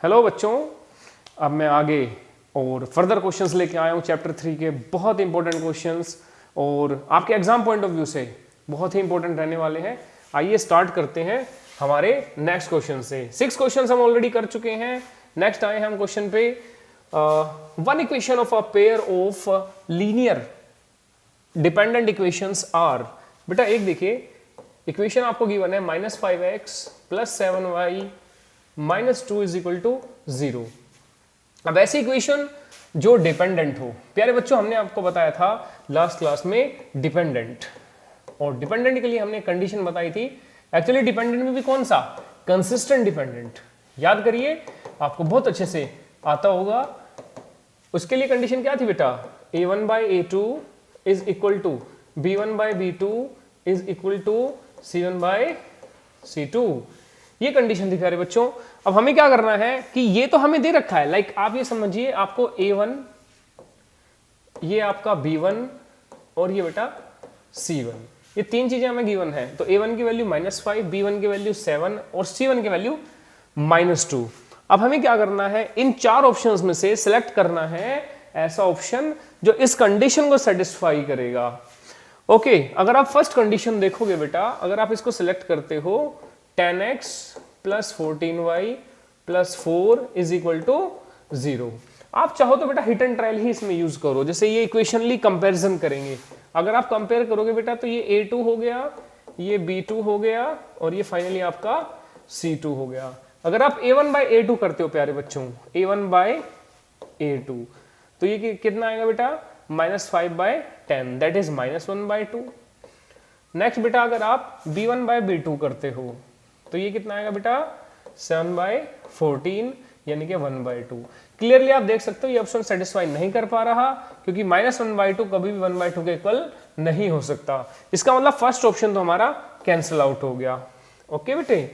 Hello बच्चों, अब मैं आगे और फर्दर क्वेश्चंस लेके आया हूँ चैप्टर 3 के बहुत इंपॉर्टेंट क्वेश्चंस और आपके एग्जाम पॉइंट ऑफ व्यू से बहुत ही इंपॉर्टेंट रहने वाले हैं। आइए स्टार्ट करते हैं हमारे नेक्स्ट क्वेश्चन से। 6 क्वेश्चंस हम ऑलरेडी कर चुके हैं। नेक्स्ट आए हैं हम क्वेश्चन पे। One equation of a pair of linear dependent equations are. बेटा एक देखिए, इक्वेशन आपको गिवन है -5x + 7y -2 is equal to 0। अब ऐसी इक्वेशन जो डिपेंडेंट हो, प्यारे बच्चों हमने आपको बताया था लास्ट क्लास में डिपेंडेंट, और डिपेंडेंट के लिए हमने कंडीशन बताई थी। एक्चुअली डिपेंडेंट में भी कौन सा, कंसिस्टेंट डिपेंडेंट। याद करिए, आपको बहुत अच्छे से आता होगा। उसके लिए कंडीशन क्या थी बेटा, a1/a2 is equal to b1/b2 is equal to c1/c2। ये कंडीशन थी प्यारे बच्चों। अब हमें क्या करना है कि ये तो हमें दे रखा है, लाइक आप ये समझिए, आपको a1, ये आपका b1 और ये बेटा c1, ये तीन चीजें हमें गिवन है। तो a1 की वैल्यू -5, b1 की वैल्यू 7 और c1 की वैल्यू -2। अब हमें क्या करना है, इन चार ऑप्शंस में से सिलेक्ट करना है ऐसा ऑप्शन जो इस कंडीशन को सेटिस्फाई करेगा। ओके, अगर आप फर्स्ट कंडीशन देखोगे बेटा, अगर आप इसको सिलेक्ट करते हो 10x + 14y + 4 is equal to 0। आप चाहो तो बेटा हिट एंड ट्रायल ही इसमें यूज करो। जैसे ये इक्वेशनली कंपैरिजन करेंगे, अगर आप कंपेयर करोगे बेटा तो ये a2 हो गया, ये b2 हो गया और ये फाइनली आपका c2 हो गया। अगर आप a1/a2 करते हो प्यारे बच्चों, a1/a2, तो ये कितना आएगा बेटा, -5/10, दैट इज -1/2। नेक्स्ट बेटा अगर आप b1/b2 करते हो तो ये कितना आएगा बेटा, 7/14 यानी कि 1/2। क्लियरली आप देख सकते हो ये ऑप्शन सेटिस्फाई नहीं कर पा रहा, क्योंकि -1/2 कभी भी 1/2 के इक्वल नहीं हो सकता। इसका मतलब फर्स्ट ऑप्शन तो हमारा कैंसिल आउट हो गया। ओके बेटे,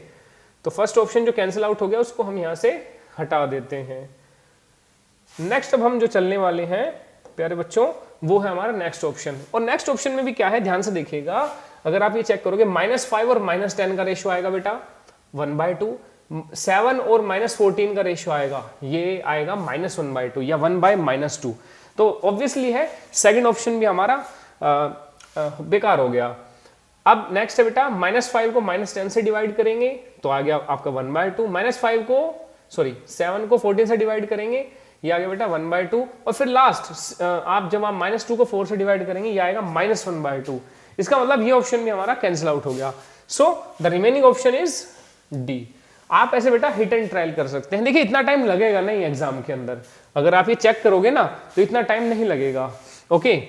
तो फर्स्ट ऑप्शन जो कैंसिल आउट हो गया उसको हम यहां से हटा देते हैं। नेक्स्ट अब हम जो चलने वाले हैं प्यारे बच्चों, वो है हमारा नेक्स्ट ऑप्शन। और नेक्स्ट ऑप्शन में भी क्या है, ध्यान से देखिएगा। अगर आप ये चेक करोगे, -5 और -10 का रेशियो आएगा बेटा 1/2, 7 और -14 का रेशियो आएगा, ये आएगा -1/2 या 1/-2। तो ऑब्वियसली है सेकंड ऑप्शन भी हमारा बेकार हो गया। अब नेक्स्ट है बेटा, -5 को -10 से डिवाइड करेंगे तो आ गया आपका 1/2, -5 को 7 को 14 से डिवाइड करेंगे, ये आ गया बेटा 1/2, और फिर लास्ट आप जब आप -2 को 4 से डिवाइड करेंगे, ये आएगा -1/2। इसका मतलब ये ऑप्शन भी हमारा कैंसिल आउट हो गया। So the remaining option is D. आप ऐसे बेटा हिट एंड ट्रायल कर सकते हैं। देखिए इतना टाइम लगेगा नहीं एग्जाम के अंदर, अगर आप ये चेक करोगे ना तो इतना टाइम नहीं लगेगा। ओके,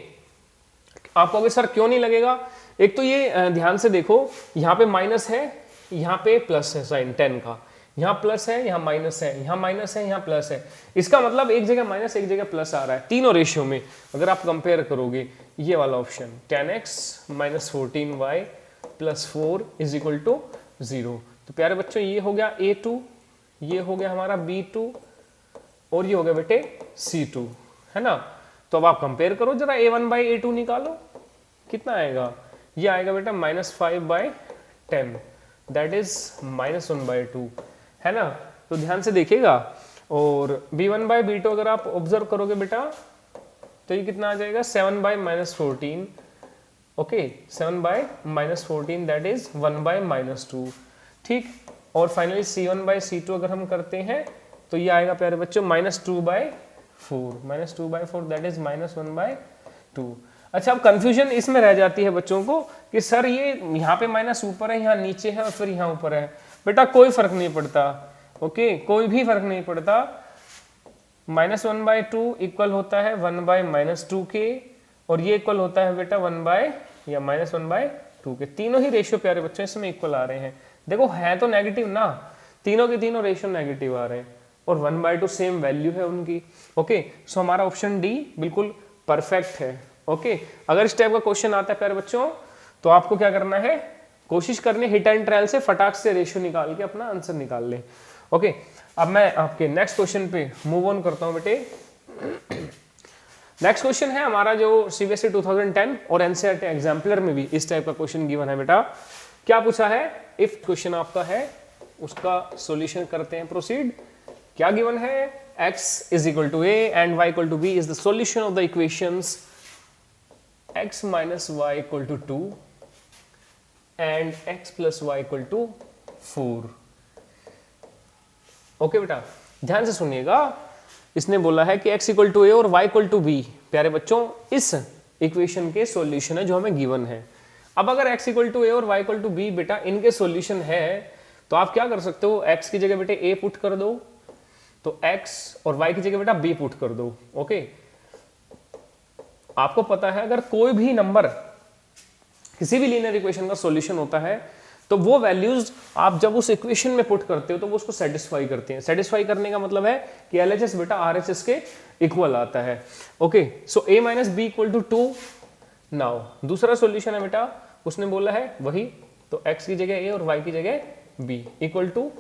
आप कहोगे सर क्यों नहीं लगेगा, एक तो ये ध्यान से देखो, यहाँ पे माइनस है, यहाँ पे प्लस है, साइन 10 का, यहाँ प्लस है, यहाँ माइनस है, यहाँ माइनस है, यहाँ प्लस है। इसका मतलब एक जगह माइनस एक जगह प्लस आ रहा है तीनों रेशियो में। अगर आप कंपेयर करोगे ये वाला option 10x - 14y + 4 is equal to 0। तो प्यारे बच्चों ये हो गया a2, ये हो गया हमारा b2 और ये हो गया बेटे c2, है ना। तो अब आप कंपेयर करो जरा, a1/a2 निकालो, कितना आएगा, ये आएगा बेटा -5/10, दैट इज -1/2, है ना। तो ध्यान से देखिएगा। और b1/b2 अगर आप ऑब्जर्व करोगे बेटा तो ये कितना आ जाएगा, 7/-14। ओके, 7/-14 दैट इज 1/-2, ठीक। और फाइनली c1/c2 अगर हम करते हैं तो ये आएगा प्यारे बच्चों -2/4 दैट इज -1/2। अच्छा, अब कंफ्यूजन इसमें रह जाती है बच्चों को कि सर ये यहाँ पे माइनस ऊपर है, यहाँ नीचे है और फिर यहाँ ऊपर है। बेटा कोई फर्क नहीं पड़ता, ओके, कोई भी फर्क नहीं पड़ता। -1/2 इक्वल होता है 1/-2 के, और ये इक्वल होता है बेटा 1/-2 के। तीनों ही रेशियो प्यारे बच्चों इसमें इक्वल आ रहे हैं। देखो है तो नेगेटिव ना, तीनों के तीनों रेशियो नेगेटिव आ रहे हैं और 1/2 सेम वैल्यू है उनकी। ओके, सो हमारा ऑप्शन डी बिल्कुल परफेक्ट है। ओके, अगर इस टाइप का क्वेश्चन आता है प्यारे बच्चों तो आपको क्या करना है, कोशिश करनी हिट एंड ट्रायल से फटाक से रेशियो निकाल के अपना आंसर निकाल ले। ओके, अब मैं आपके नेक्स्ट क्वेश्चन पे मूव ऑन करता हूं बेटे। नेक्स्ट क्वेश्चन है हमारा जो CBSE 2010 और NCERT एग्जाम्पलर में भी इस टाइप का क्वेश्चन गिवन है बेटा। क्या पूछा है, इफ क्वेश्चन आपका है उसका सॉल्यूशन करते हैं, प्रोसीड। क्या गिवन है, x is equal to a and y equal to b is the solution of the equations x minus y equal to 2 and x plus y equal to 4। Okay बेटा, ध्यान से सुनिएगा, इसने बोला है कि x इक्वल टू ए और y equal to be, प्यारे बच्चों इस इक्वेशन के सॉल्यूशन है जो हमें गिवन है। अब अगर x इक्वल टू ए और y इक्वल टू बी बेटा इनके सॉल्यूशन है तो आप क्या कर सकते हो, x की जगह बेटे a पुट कर दो, तो x और y की जगह बेटा b पुट कर दो। ओके, आपको पता है अगर कोई भी नंबर किसी भी लीनियर इक्वेशन का सॉल्यूशन होता है तो वो वैल्यूज आप जब उस इक्वेशन में पुट करते हो तो वो उसको सेटिस्फाई करते हैं। सेटिस्फाई करने का मतलब है कि LHS बेटा RHS के इक्वल आता है। Okay, so a minus B equal to 2। Now दूसरा सॉल्यूशन है बेटा, उसने बोला है वही, तो x की जगह a और y की जगह b इक्वल टू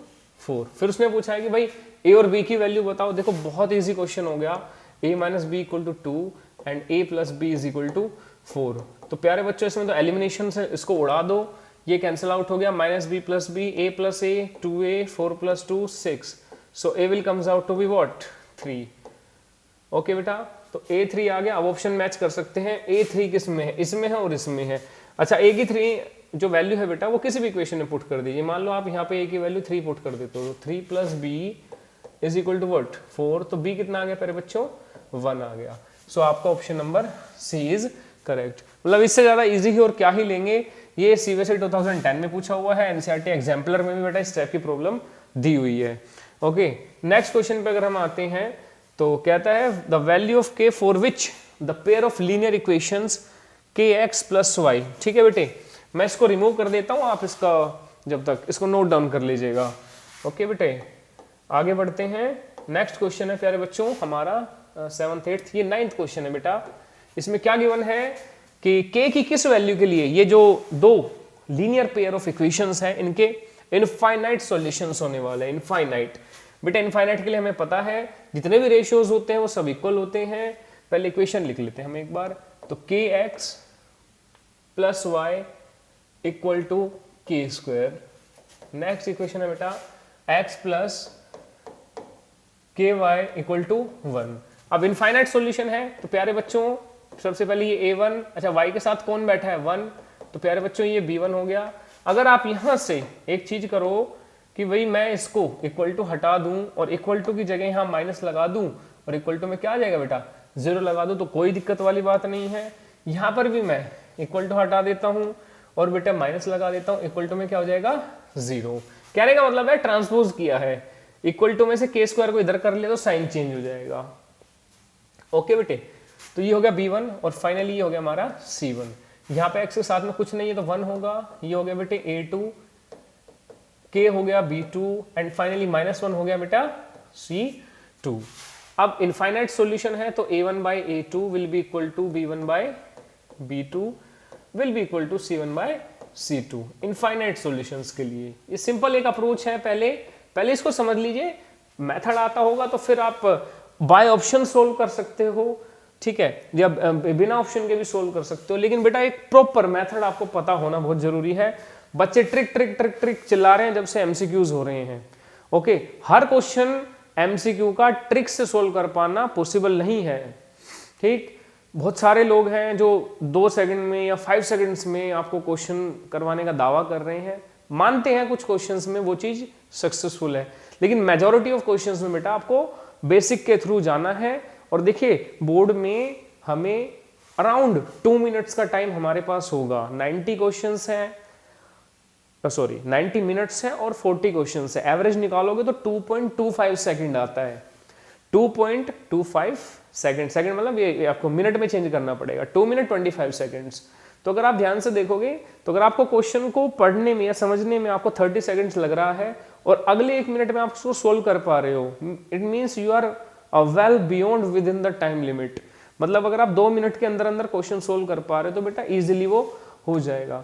4। फिर उसने पूछा है कि भाई a और b की वैल्यू बताओ। देखो बहुत ईजी क्वेश्चन हो गया, a minus B equal to 2 and a plus B is equal to 4। तो प्यारे बच्चों इसमें तो एलिमिनेशन से इसको उड़ा दो, ये कैंसिल आउट हो गया, minus B plus B, A plus A 2a, 4 plus 2 6, so a will comes out to be what 3। Okay बेटा, तो a3 आ गया। अब ऑप्शन मैच कर सकते हैं, a3 किस में है, इसमें है और इसमें है। अच्छा, a की 3 जो वैल्यू है बेटा वो किसी भी इक्वेशन में पुट कर दीजिए। मान लो आप यहाँ पे a की वैल्यू 3 पुट कर देते हो, 3 plus B is equal to what 4, तो b कितना आ गया प्यारे बच्चों 1 आ गया। सो आपका option number C is correct. मतलब इससे ज्यादा इजी ही और क्या ही लेंगे, ये सीबीएसई 2010 में पूछा हुआ है, एनसीईआरटी एग्जाम्पलर में भी बेटा इस टाइप की प्रॉब्लम दी हुई है। ओके, नेक्स्ट क्वेश्चन पे अगर हम आते हैं तो कहता है द वैल्यू ऑफ के for which the pair of linear equations के एक्स प्लस वाई। ठीक है बेटे, मैं इसको रिमूव कर देता हूँ, आप इसका जब तक इसको नोट डाउन कर लीजिएगा। ओके बेटे, आगे बढ़ते हैं। नेक्स्ट क्वेश्चन है प्यारे बच्चों हमारा 7th 8th, ये 9th क्वेश्चन है बेटा। इसमें क्या गिवन है कि k की किस वैल्यू के लिए ये जो दो लीनियर पेयर ऑफ इक्वेशंस हैं इनके इनफाइनाइट सॉल्यूशंस होने वाले हैं। इनफाइनाइट बेटा, इनफाइनाइट के लिए हमें पता है जितने भी रेशियोज होते हैं वो सब इक्वल होते हैं। पहले इक्वेशन लिख लेते हैं हम एक बार, तो K X plus Y equal to K square. Next equation है बेटा X plus K Y equal to 1। अब इनफाइनाइट सॉल्यूशन है तो प्यारे बच्चों सबसे पहले ये a1, अच्छा y के साथ कौन बैठा है 1, तो प्यारे बच्चों ये b1 हो गया। अगर आप यहां से एक चीज करो कि भाई मैं इसको इक्वल टू हटा दूं और इक्वल टू की जगह यहां माइनस लगा दूं और इक्वल टू में क्या आ जाएगा बेटा 0 लगा दूं, तो कोई दिक्कत वाली बात नहीं है। यहां पर भी मैं इक्वल टू हटा देता हूं और बेटा माइनस लगा देता हूं, इक्वल टू में क्या हो जाएगा 0। कहने का मतलब है ट्रांसपोज किया है, इक्वल टू में से के स्क्वायर को इधर कर ले तो साइन चेंज हो जाएगा। ओके बेटे, तो ये हो गया b1 और फाइनली ये हो गया हमारा c1। यहाँ पे x के साथ में कुछ नहीं है तो 1 होगा, ये हो गया बेटे a2, k हो गया b2 एंड फाइनली -1 हो गया बेटा c2। अब इनफाइनाइट सॉल्यूशन है तो a1 by a2 will be equal to b1 by b2 will be equal to c1 by c2 infinite solutions के लिए। ये सिंपल एक अप्रोच है, पहले इसको समझ लीजिए, मेथड आता होगा तो फिर आप बाय ऑप्शन सोल्व कर सकते हो, ठीक है, या बिना ऑप्शन के भी सोल्व कर सकते हो, लेकिन बेटा एक प्रॉपर मेथड आपको पता होना बहुत जरूरी है। बच्चे ट्रिक ट्रिक ट्रिक ट्रिक चिल्ला रहे हैं जब से एमसीक्यूज हो रहे हैं। ओके, हर क्वेश्चन एमसीक्यू का ट्रिक से सोल्व कर पाना पॉसिबल नहीं है, ठीक। बहुत सारे लोग हैं जो 2 सेकंड में या 5 सेकंड्स में आपको क्वेश्चन करवाने का दावा कर रहे हैं, मानते हैं कुछ क्वेश्चंस में वो चीज सक्सेसफुल है, लेकिन मेजॉरिटी ऑफ क्वेश्चंस में बेटा आपको बेसिक के थ्रू जाना है। और देखिए बोर्ड में हमें अराउंड 2 मिनट्स का टाइम हमारे पास होगा, 90 क्वेश्चंस हैं, सॉरी 90 मिनट्स है और 40 क्वेश्चंस है, एवरेज निकालोगे तो 2.25 सेकंड आता है, 2.25 सेकंड, सेकंड मतलब ये आपको मिनट में चेंज करना पड़ेगा, 2 मिनट 25 सेकंड्स। तो अगर आप ध्यान से देखोगे तो अगर आपको क्वेश्चन को पढ़ने में या समझने में आपको 30 सेकंड्स लग रहा है और अगले 1 मिनट में आप उसको सोल्व कर पा रहे हो, it means you are well beyond within the time limit. मतलब अगर आप 2 मिनट के अंदर अंदर क्वेश्चन सोल्व कर पा रहे हो तो बेटा इजीली वो हो जाएगा।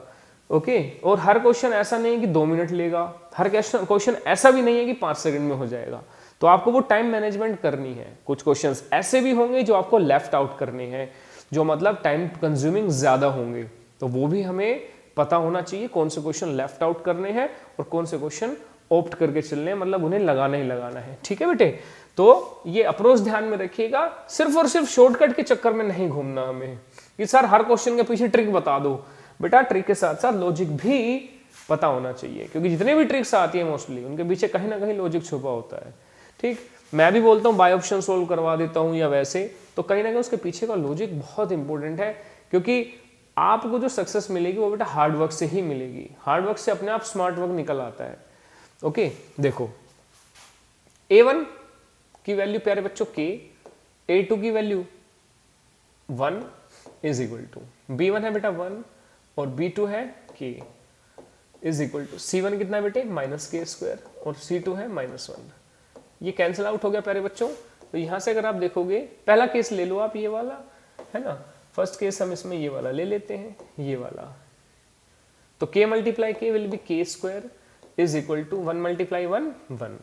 ओके, और हर क्वेश्चन ऐसा नहीं है कि 2 मिनट लेगा, हर क्वेश्चन ऐसा भी नहीं है कि 5 सेकंड में हो जाएगा, तो आपको वो टाइम मैनेजमेंट करनी है। कुछ क्वेश्चंस ऐसे भी होंगे जो आपको लेफ्ट आउट करने हैं, जो मतलब टाइम कंज्यूमिंग ज्यादा होंगे, तो वो भी हमें पता होना चाहिए कौन से क्वेश्चन लेफ्ट आउट करने हैं और कौन से क्वेश्चन ऑप्ट करके चलने हैं, मतलब उन्हें लगाना ही लगाना है। ठीक है बेटे, तो ये अप्रोच ध्यान में रखिएगा, सिर्फ और सिर्फ शॉर्टकट के चक्कर में नहीं घूमना हमें कि सर हर क्वेश्चन के पीछे ट्रिक बता दो। बेटा ट्रिक के साथ साथ लॉजिक भी पता होना चाहिए, क्योंकि जितने भी ट्रिक्स आती है मोस्टली उनके पीछे कहीं ना कहीं लॉजिक छुपा होता है। ठीक, मैं भी बोलता हूँ बाय ऑप्शन सोल्व करवा देता हूँ या वैसे, तो कहीं ना कहीं उसके पीछे का लॉजिक बहुत इंपॉर्टेंट है, क्योंकि आपको जो सक्सेस मिलेगी वो बेटा हार्ड वर्क से ही मिलेगी। हार्ड वर्क से अपने आप स्मार्ट वर्क निकल आता है। ओके, देखो a1 की वैल्यू प्यारे बच्चों k, a2 की value 1 is equal to b1 है बेटा 1 और b2 है k is equal to c1 कितना है बेटे -k² और c2 है -1। ये कैंसिल आउट हो गया प्यारे बच्चों। तो यहां से अगर आप देखोगे, पहला केस ले लो आप, ये वाला है ना, फर्स्ट केस हम इसमें ये वाला ले लेते हैं, ये वाला। तो k multiply k will be k² is equal to 1 multiply 1 1।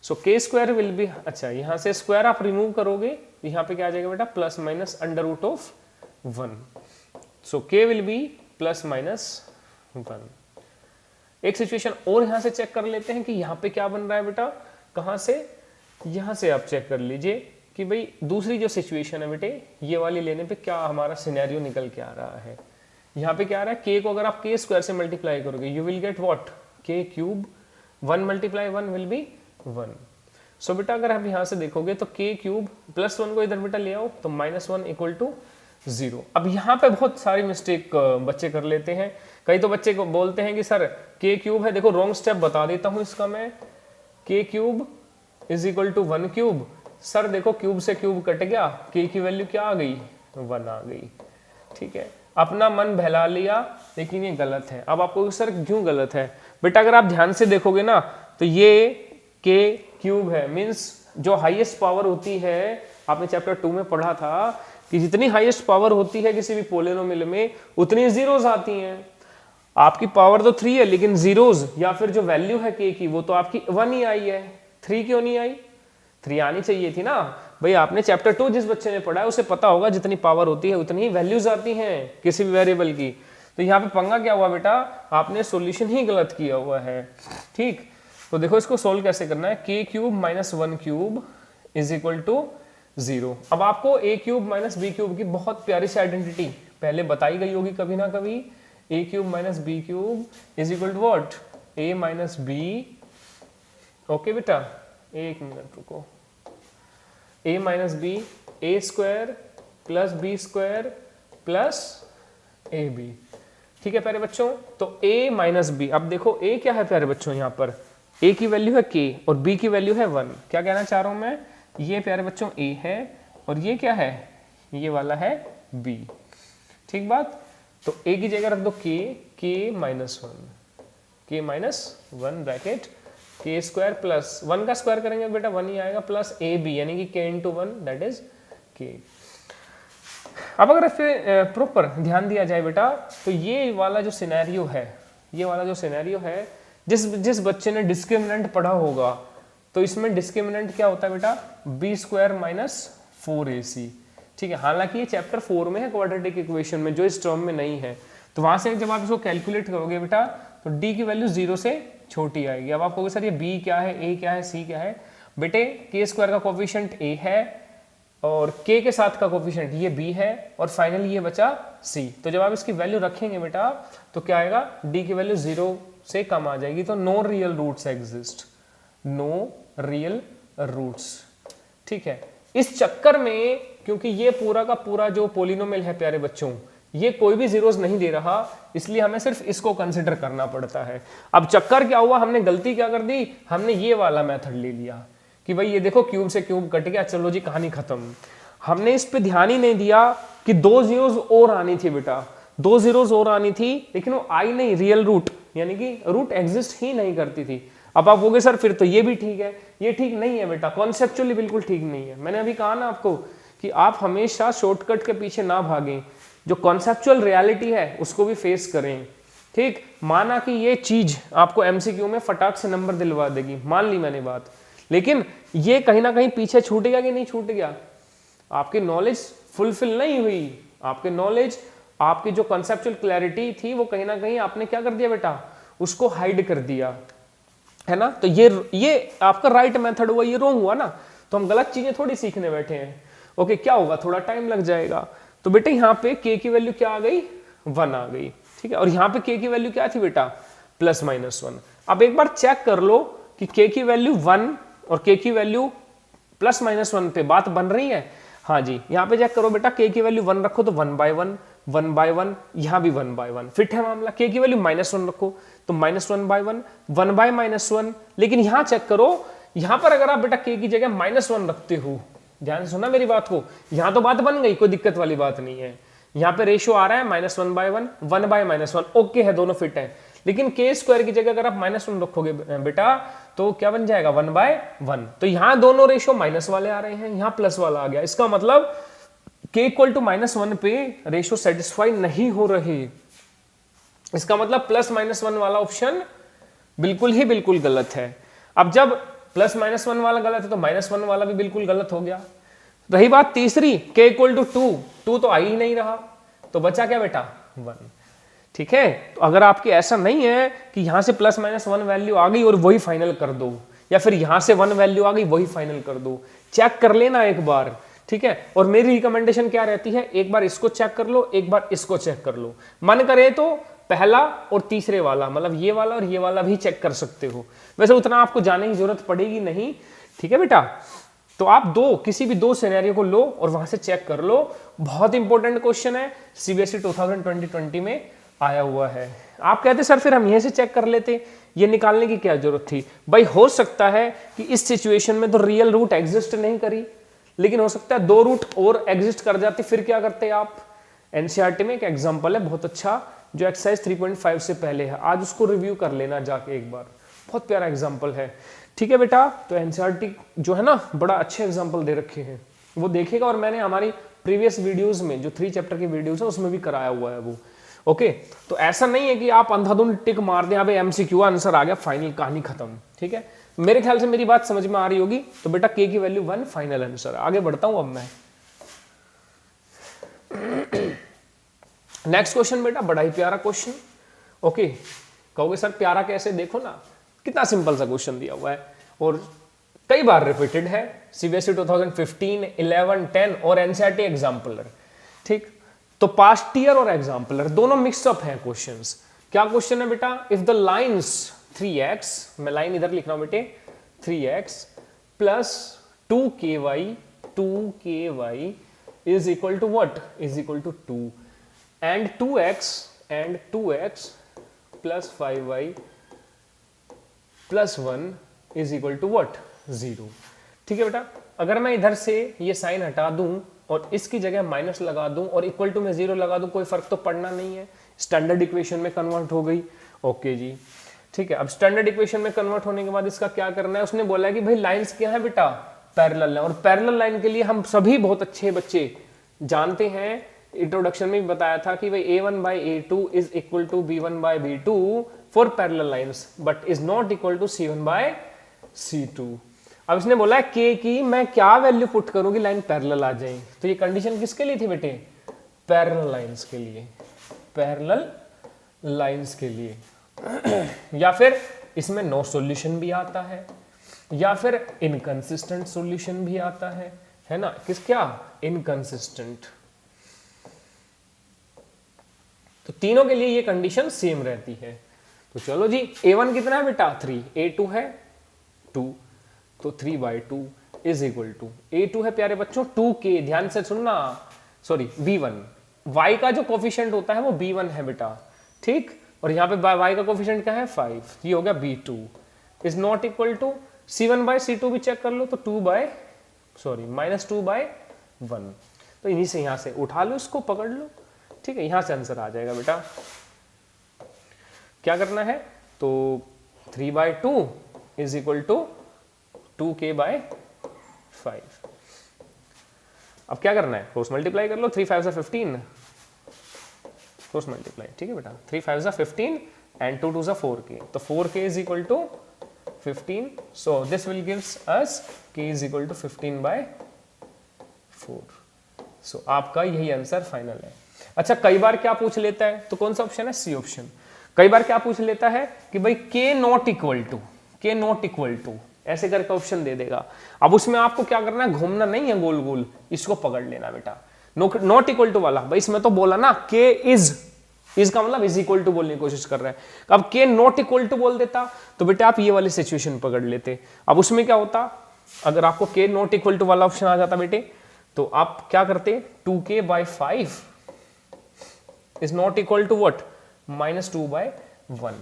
So k² will be, अच्छा यहां से स्क्वायर आप रिमूव करोगे, यहां पे क्या आ जाएगा बेटा plus minus under root of 1। So k will be plus minus 1। एक सिचुएशन और यहां से चेक कर लेते हैं कि यहां पे क्या बन रहा है बेटा, कहां से, यहां से आप चेक कर लीजिए कि भाई दूसरी जो सिचुएशन है बेटे, ये वाली लेने पे क्या हमारा सिनेरियो निकल के आ रहा है। यहाँ पे क्या आ रहा है, k को अगर आप k² से मल्टीप्लाई करोगे you will get what, k³। 1 multiply 1 will be 1। सो बेटा अगर आप यहाँ से देखोगे तो k³ प्लस 1 को इधर बेटा ले आओ तो -1 इक्वल टू 0। अब यहाँ पे बहुत सारी मिस्टेक बच्चे कर लेते हैं। कई तो बच्चे को बोलते हैं कि सर k³ है, देखो रॉन्ग स्टेप बता देता हूँ इसका मैं, k³ is equal to 1³। Sir देखो क्यूब से क्यूब कट गया, k की वैल्यू क्या आ गई 1 आ गई। ठीक है, अपना मन बहला लिया, लेकिन ये गलत है। अब आपको सर क्यों गलत है, बेटा अगर आप ध्यान से देखोगे ना तो ये k³ है, मीन्स जो हाईएस्ट पावर होती है, आपने चैप्टर 2 में पढ़ा था कि जितनी हाईएस्ट पावर होती है किसी भी पोलिनोमियल में उतनी जीरोस आती हैं। आपकी पावर तो 3 है, लेकिन जीरोस या फिर जो वैल्यू है k की वो तो आपकी 1 ही आई है। 3 क्यों नहीं आई, 3 आनी चाहिए थी ना भाई। आपने चैप्टर 2 जिस बच्चे ने पढ़ा है उसे पता होगा जितनी पावर होती है उतनी ही वैल्यूज आती हैं किसी भी वेरिएबल की। तो यहाँ पे पंगा क्या हुआ बेटा, आपने सॉल्यूशन ही गलत किया हुआ है। ठीक, तो देखो इसको सोल्व कैसे करना है, k³ minus 1³ is equal to 0। अब आपको a³ माइनस b³ की बहुत प्यारी सी आइडेंटिटी पहले बताई गई होगी कभी ना कभी, a³ minus b³ is equal to what, a minus b। Okay बेटा एक मिनट रुको, a minus B a² plus b² plus ab। ठीक है प्यारे बच्चों, तो a माइनस बी, अब देखो a क्या है प्यारे बच्चों, यहाँ पर a की वैल्यू है k और b की वैल्यू है 1। क्या कहना चाह रहा हूं मैं, ये प्यारे बच्चों a है और ये क्या है, ये वाला है b। ठीक बात, तो a की जगह रख दो k minus 1 bracket k² plus 1 का स्क्वायर करेंगे बेटा 1 ही आएगा, प्लस ab यानी कि k into 1 that is k। अब अगर इस पे प्रॉपर ध्यान दिया जाए बेटा, तो ये वाला जो सिनेरियो है, ये वाला जो सिनेरियो है, जिस बच्चे ने डिस्क्रिमिनेंट पढ़ा होगा तो इसमें डिस्क्रिमिनेंट क्या होता है बेटा, b² माइनस 4ac। ठीक है, हालांकि ये चैप्टर 4 में है क्वाड्रेटिक इक्वेशन में, जो इस टर्म में नहीं है। तो वहां से जब आप इसको कैलकुलेट करोगे बेटा तो d की वैल्यू 0 से छोटी आएगी। अब आप कहोगे सर ये b क्या है, a क्या है, c क्या है, बेटे k² का कोफिशिएंट a है और k के साथ का कोफिशिएंट ये b है और फाइनली ये बचा c। तो जब आप इसकी वैल्यू रखेंगे बेटा तो क्या आएगा, d की वैल्यू 0 से कम आ जाएगी। तो no real roots exist, no real roots. ठीक है, इस चक्कर में क्योंकि ये पूरा का पूरा जो पोलिनोमियल है प्यारे बच्चों, ये कोई भी जीरोस नहीं दे रहा, इसलिए हमें सिर्फ इसको कंसिडर करना पड़ता है। अब चक्कर क्या हुआ, हमने गलती क्या कर दी, हमने ये वाला मेथड ले लिया कि भाई ये देखो क्यूब से क्यूब कट गया, चलो जी कहानी खत्म। हमने इस पे ध्यान ही नहीं दिया कि 2 जीरोस और आनी थी बेटा, 2 जीरोस और आनी थी, लेकिन वो आई नहीं, रियल रूट यानी कि रूट एग्जिस्ट ही नहीं करती थी। अब आप बोगे सर फिर तो ये भी ठीक है, ये ठीक नहीं है बेटा, कॉन्सेप्चुअली बिल्कुल ठीक नहीं है। मैंने अभी कहा ना आपको कि आप हमेशा शॉर्टकट के पीछे ना भागें, जो कॉन्सेप्चुअल रियलिटी है उसको भी फेस करें। ठीक, माना कि ये चीज आपको एमसीक्यू में फटाक से नंबर दिलवा देगी, मान ली मैंने बात, लेकिन ये कहीं ना कहीं पीछे छूट गया कि नहीं छूट गया, आपकी नॉलेज फुलफिल नहीं हुई, आपके नॉलेज, आपकी जो कॉन्सेप्चुअल क्लैरिटी थी वो कहीं ना कहीं आपने क्या कर दिया बेटा, उसको हाइड कर दिया। है ना। तो ये आपका राइट मेथड हुआ, ये रॉन्ग हुआ ना, तो हम गलत चीजें थोड़ी सीखने बैठे हैं। ओके, क्या होगा, थोड़ा टाइम लग जाएगा। तो बेटे यहाँ पे k की वैल्यू क्या आ गई, 1 आ गई, ठीक है। और यहाँ पे k की वैल्यू क्या थी बेटा, +-1। अब एक बार चेक कर लो कि k की वैल्यू 1 और k की वैल्यू +-1 पे बात बन रही है। हाँ जी, यहाँ पे चेक करो बेटा, k की वैल्यू 1 रखो तो 1/1, 1/1, यहाँ भी 1/1, फिट है मामला। k की वैल्यू -1 रखो तो -1/1, 1/-1। लेकिन यहाँ चेक करो, यहाँ पर अगर आप बेटा k की जगह -1 रखते हो, ध्यान से सुना मेरी बात को, यहाँ तो बात बन गई, कोई दिक्कत वाली बात नहीं है। यहाँ पे रेशियो आ रहा है -1/1, 1/-1, ओके है, दोनों फिट है। लेकिन k² की जगह अगर आप -1 रखोगे बेटा तो क्या बन जाएगा, 1/1। तो यहाँ दोनों रेशियो माइनस वाले आ रहे हैं, यहाँ प्लस वाला आ गया। इसका मतलब k = -1 पे रेशियो सेटिस्फाई नहीं हो रहे। इसका मतलब +-1 वाला ऑप्शन बिल्कुल ही बिल्कुल गलत है। अब जब +-1 वाला गलत है तो -1 वाला भी बिल्कुल गलत हो गया। रही बात तीसरी, k = 2 तो आ ही नहीं रहा, तो बचा क्या बेटा, 1, ठीक है। तो अगर आपके ऐसा नहीं है कि यहां से +-1 वैल्यू आ गई और वही फाइनल कर दो, या फिर यहां से 1 वैल्यू आ गई वही फाइनल कर दो, चेक कर लेना एक बार, ठीक है। और मेरी रिकमेंडेशन क्या रहती है, एक बार इसको चेक कर लो, एक बार इसको चेक कर लो, मन करे तो पहला और तीसरे वाला, मतलब ये वाला और ये वाला भी चेक कर सकते हो। वैसे उतना आपको जाने की जरूरत पड़ेगी नहीं, ठीक है बेटा। तो आप किसी भी 2 सिनेरियो को लो और वहां से चेक कर लो। बहुत इंपॉर्टेंट क्वेश्चन है, सीबीएसई 2020 में आया हुआ है। आप कहते सर फिर हम यहीं से चेक कर लेते, ये निकालने की क्या जरूरत थी। भाई हो सकता है कि इस सिचुएशन में तो रियल रूट एग्जिस्ट नहीं करी, लेकिन हो सकता है 2 रूट और एग्जिस्ट कर जाते, फिर क्या करते आप। एनसीईआरटी में एक एग्जांपल है बहुत अच्छा, जो एक्सरसाइज 3.5 से पहले है, आज उसको रिव्यू कर लेना जाके एक बार, बहुत प्यारा एग्जांपल है, ठीक है बेटा। तो एनसीईआरटी जो है ना, बड़ा अच्छे एग्जांपल दे रखे हैं, वो देखेगा। और मैंने हमारी प्रीवियस वीडियोस में जो 3 चैप्टर की वीडियोस है उसमें भी कराया हुआ है वो, ओके। तो ऐसा नहीं है कि आप अंधाधुंध टिक मार दें, अबे एमसीक्यू आंसर आ गया, फाइनल कहानी खत्म, ठीक है। मेरे ख्याल से मेरी बात समझ में आ रही होगी। तो बेटा k की वैल्यू 1 फाइनल आंसर। आगे बढ़ता हूं अब मैं। नेक्स्ट क्वेश्चन बेटा, बड़ा ही प्यारा क्वेश्चन, ओके। कहोगे सर प्यारा कैसे, देखो ना कितना सिंपल सा क्वेश्चन दिया हुआ है और कई बार रिपीटेड है, सीबीएसई 2015, 11, 10 और एनसीईआरटी एग्जाम्पलर, ठीक। तो पास्ट ईयर और एग्जाम्पलर दोनों मिक्सअप हैं क्वेश्चंस। क्या क्वेश्चन है बेटा, इफ द लाइन्स 3x, मैं लाइन इधर लिख रहा हूं बेटे, 3x + 2ky is equal to what, is equal to 2, and 2x + 5y + 1 is equal to what, 0, ठीक है बेटा। अगर मैं इधर से ये साइन हटा दूं और इसकी जगह माइनस लगा दूं और इक्वल टू में 0 लगा दूं, कोई फर्क तो पड़ना नहीं है, स्टैंडर्ड इक्वेशन में कन्वर्ट हो गई, ओके जी, ठीक है। अब स्टैंडर्ड इक्वेशन में कन्वर्ट होने के बाद इसका क्या करना है, उसने बोला है कि भाई लाइंस क्या है बेटा, पैरेलल है। और पैरेलल लाइन के लिए हम सभी बहुत अच्छे बच्चे जानते हैं, इंट्रोडक्शन में भी बताया था कि भाई a1/a2 is equal to b1/b2 for parallel lines, but is not equal to c1/c2। अब इसने बोला है k की मैं क्या वैल्यू पुट करूंगी लाइन पैरेलल आ जाए। तो ये कंडीशन किसके लिए थी बेटे, पैरेलल लाइंस के लिए, पैरेलल लाइंस के लिए। या फिर इसमें नो सॉल्यूशन भी आता है, या फिर इनकंसिस्टेंट सॉल्यूशन भी आता है ना, क्या इनकंसिस्टेंट। तो तीनों के लिए ये कंडीशन सेम रहती है। तो चलो जी, a1 कितना है बेटा 3, a2 है 2, तो 3/2 इज इक्वल टू, a2 है प्यारे बच्चों 2k, ध्यान से सुनना, सॉरी b1, y का जो कोफिशिएंट होता है वो b1 है बेटा, ठीक। और यहाँ पे y का कोफिशिएंट क्या है 5, ये हो गया b2 is not equal to c1/c2 भी चेक कर लो, तो -2/1। तो इन्हीं से यहाँ से उठा लो, इसको पकड़ लो, ठीक है, यहां से आंसर आ जाएगा बेटा। क्या करना है, तो 3/2 इज इक्वल टू 2k/5। अब क्या करना है, क्रॉस मल्टीप्लाई कर लो, 3 5 15, क्रॉस मल्टीप्लाई, ठीक है बेटा, 3 5 15 एंड 2 2 4k, तो 4k is equal to 15, so this will gives us k is equal to 15/4। So आपका यही आंसर फाइनल है। अच्छा, कई बार क्या पूछ लेता है, तो कौन सा ऑप्शन है, सी ऑप्शन। कई बार क्या पूछ लेता है कि भाई k नॉट इक्वल टू, के नॉट इक्वल टू, ऐसे करके ऑप्शन दे देगा। अब उसमें आपको क्या करना है, घूमना नहीं है गोल गोल, इसको पकड़ लेना बेटा, नॉट इक्वल टू वाला। भाई इसमें तो बोला ना के इज का मतलब इज इक्वल टू बोलने की कोशिश कर रहा है। अब के नॉट इक्वल टू बोल देता तो बेटा आप ये वाली सिचुएशन पकड़ लेते। अब उसमें क्या होता, अगर आपको के नॉट इक्वल टू वाला ऑप्शन आ जाता बेटे, तो आप क्या करते, 2k/5 is not equal to what, -2/1।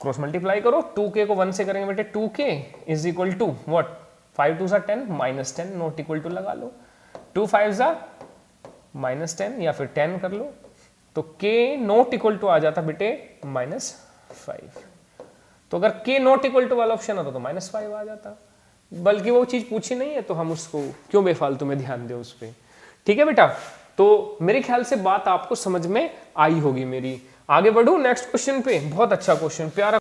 Cross multiply करो, 2k को 1 से करेंगे बेटे, 2k is equal to what, 5 2 10 -10, not equal to लगा लो, 2 5 -10 या फिर 10 कर लो, तो k नॉट इक्वल टू आ जाता बेटे -5। तो अगर k नॉट इक्वल टू वाला ऑप्शन आता तो -5 आ जाता, बल्कि वो चीज पूछी नहीं है तो हम उसको क्यों बेफालतू में ध्यान दे उस पर। ठीक है बेटा, तो मेरे ख्याल से बात आपको समझ में आई होगी मेरी। आगे बढ़ू नेक्स्ट क्वेश्चन पे, बहुत अच्छा क्वेश्चन, प्यारा।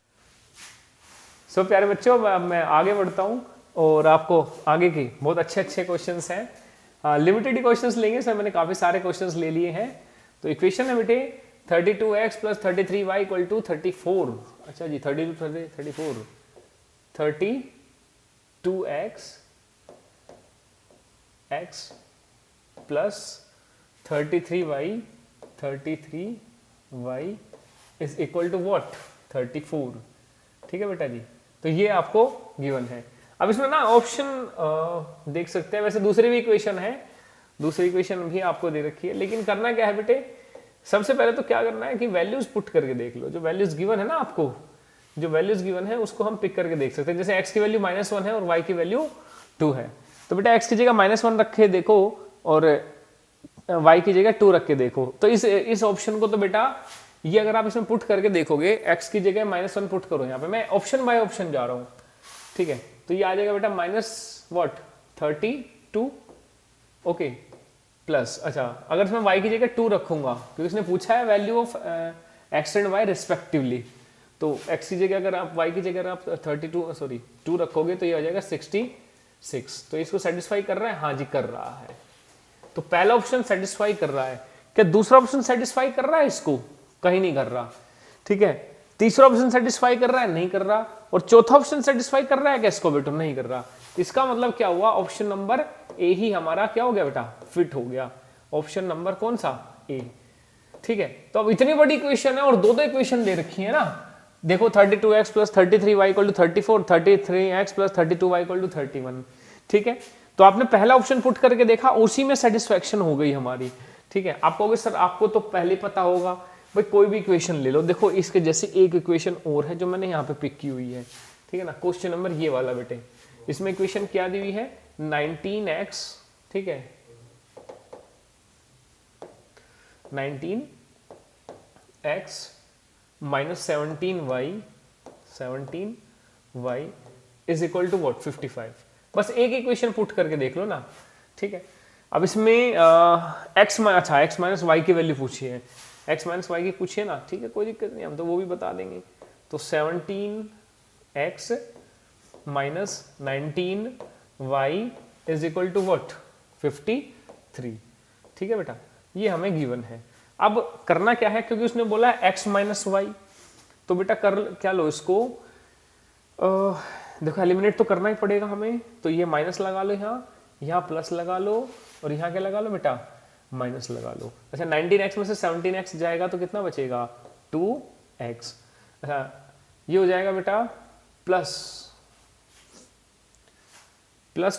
सो प्यारे बच्चों, मैं आगे बढ़ता हूँ और आपको आगे की बहुत अच्छे अच्छे क्वेश्चंस हैं, लिमिटेड ही क्वेश्चंस लेंगे सर, मैंने काफी सारे क्वेश्चंस ले लिए हैं। तो इक्वेशन है बेटे 32x + 33y = 34। अच्छा जी, 32 34 32x plus 33y is equal to what, 34। ठीक है बेटा जी, तो ये आपको गिवन है। अब इसमें ना ऑप्शन देख सकते हैं, वैसे दूसरी भी इक्वेशन है, दूसरी इक्वेशन भी आपको दे रखी है, लेकिन करना क्या है बेटे, सबसे पहले तो क्या करना है कि वैल्यूज पुट करके देख लो। जो वैल्यूज गिवन है ना आपको, जो वैल्यूज गिवन है उसको हम पिक करके देख सकते हैं। जैसे x की वैल्यू -1 है और y की वैल्यू 2 है, तो बेटा x की जगह -1 रख के देखो और y की जगह 2 रख के देखो। तो इस ऑप्शन को तो बेटा ये अगर आप इसमें पुट करके देखोगे, x की जगह -1 पुट करो, यहाँ पे मैं ऑप्शन बाय ऑप्शन जा रहा हूँ। ठीक है, तो ये आ जाएगा बेटा -32 ओके प्लस, अच्छा अगर इसमें y की जगह 2 रखूंगा, क्योंकि इसने पूछा है value of x and y respectively, तो x की जगह अगर आप y की जगह आप 2 रखोगे तो ये आ जाएगा 66। तो इसको सेटिस्फाई कर रहा है, हाँ जी कर रहा है। तो पहला ऑप्शन सेटिस्फाई कर रहा है, क्या दूसरा ऑप्शन सेटिस्फाई कर रहा है इसको, कहीं नहीं कर रहा। ठीक है, तीसरा ऑप्शन सेटिस्फाई कर रहा है, नहीं कर रहा, और चौथा ऑप्शन सेटिस्फाई कर रहा है क्या इसको बेटा, नहीं कर रहा। इसका मतलब क्या हुआ, ऑप्शन नंबर ए ही हमारा क्या हो गया बेटा, फिट हो गया। ऑप्शन नंबर कौन सा, ए। ठीक है, तो अब इतनी बड़ी इक्वेशन है और दो इक्वेशन दे रखी है ना, देखो 32x + 33y = 34, 33x + 32y = 31। ठीक है, तो आपने पहला ऑप्शन पुट करके देखा, उसी में सेटिस्फैक्शन हो गई हमारी। ठीक है, आप कहोगे सर आपको तो पहले पता होगा, भाई कोई भी इक्वेशन ले लो, देखो इसके जैसे एक इक्वेशन और है जो मैंने यहाँ पे पिक की हुई है। ठीक है ना, क्वेश्चन नंबर ये वाला बेटे, इसमें इक्वेशन क्या दी हुई है, 19x, ठीक है 19x - 17y is equal to what, 55। बस एक इक्वेशन पुट करके देख लो ना। ठीक है, अब इसमें x - y की वैल्यू पूछी है, x - y की पूछिए ना, ठीक है कोई दिक्कत नहीं, हम तो वो भी बता देंगे। तो 17x - 19y is equal to what, 53। ठीक है बेटा, ये हमें गिवन है। अब करना क्या है, क्योंकि उसने बोला है x - y, तो बेटा कर क्या लो इसको, देखो एलिमिनेट तो करना ही पड़ेगा हमें, तो ये माइनस लगा लो, यहाँ प्लस लगा लो, और यहाँ क्या लगा लो बेटा, माइनस लगा लो। अच्छा 19x में से 17x जाएगा तो कितना बचेगा, 2x। अच्छा ये हो जाएगा बेटा प्लस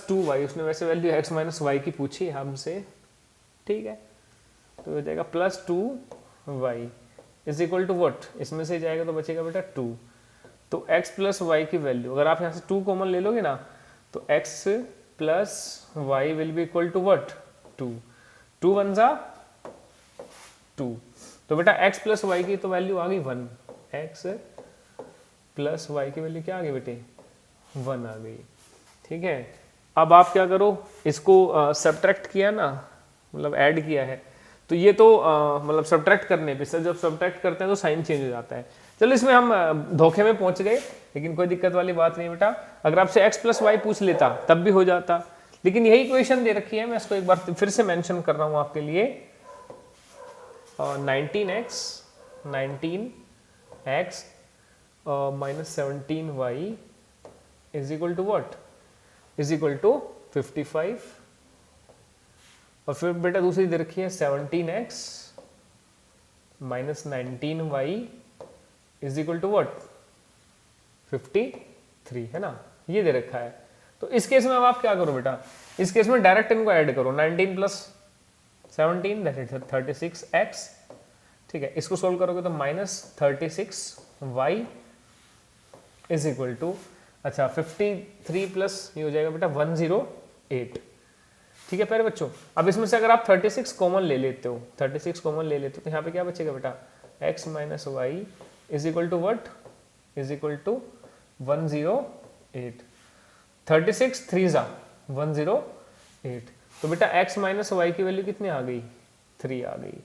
2y, उसने वैसे वैल्यू x - y की पूछी है हमसे। ठीक है, तो हो जाएगा +2y is equal to what, इसमें से जाएगा तो बचेगा बेटा 2। तो x + y की वैल्यू अगर आप यहाँ से 2 कॉमन ले लोगे ना, तो x + y will be equal to what, 2। 2 1 = 2, तो बेटा x + y की तो वैल्यू आ गई 1, x + y की वैल्यू क्या आ गई बेटे, 1 आ गई। ठीक है, अब आप क्या करो, इसको सब्ट्रैक्ट किया ना, मतलब ऐड किया है, तो ये तो मतलब सब्ट्रैक्ट करने पे, जब सब्ट्रैक्ट करते हैं तो साइन चेंज हो जाता है। चलो इसमें हम धोखे में पहुंच गए, लेकिन कोई दिक्कत वाली बात नहीं बेटा, अगर आपसे x + y पूछ लेता तब भी हो जाता, लेकिन यही इक्वेशन दे रखी है, मैं इसको एक बार फिर से मेंशन कर रहा हूं आपके लिए। 19x - 17y is equal to what, is equal to 55, और फिर बेटा दूसरी दे रखी है 17x minus 19y is equal to what, 53 है ना, ये दे रखा है। तो इस केस में अब आप क्या करो बेटा, इस केस में डायरेक्ट इनको ऐड करो, 19 प्लस 17 दैट इज 36x, ठीक है, इसको सोल्व करोगे तो minus 36y is equal to, अच्छा 53 प्लस ये हो जाएगा बेटा 108, ठीक है प्यारे बच्चों। अब इसमें से अगर आप 36 कॉमन ले लेते हो, 36 कॉमन ले लेते हो तो यहाँ पे क्या बचेगा बेटा, x minus Y is equal to what, is equal to 108, 36 3 जा 108, तो बेटा x माइनस वाई की वैल्यू कितनी आ गई, 3 आ गई,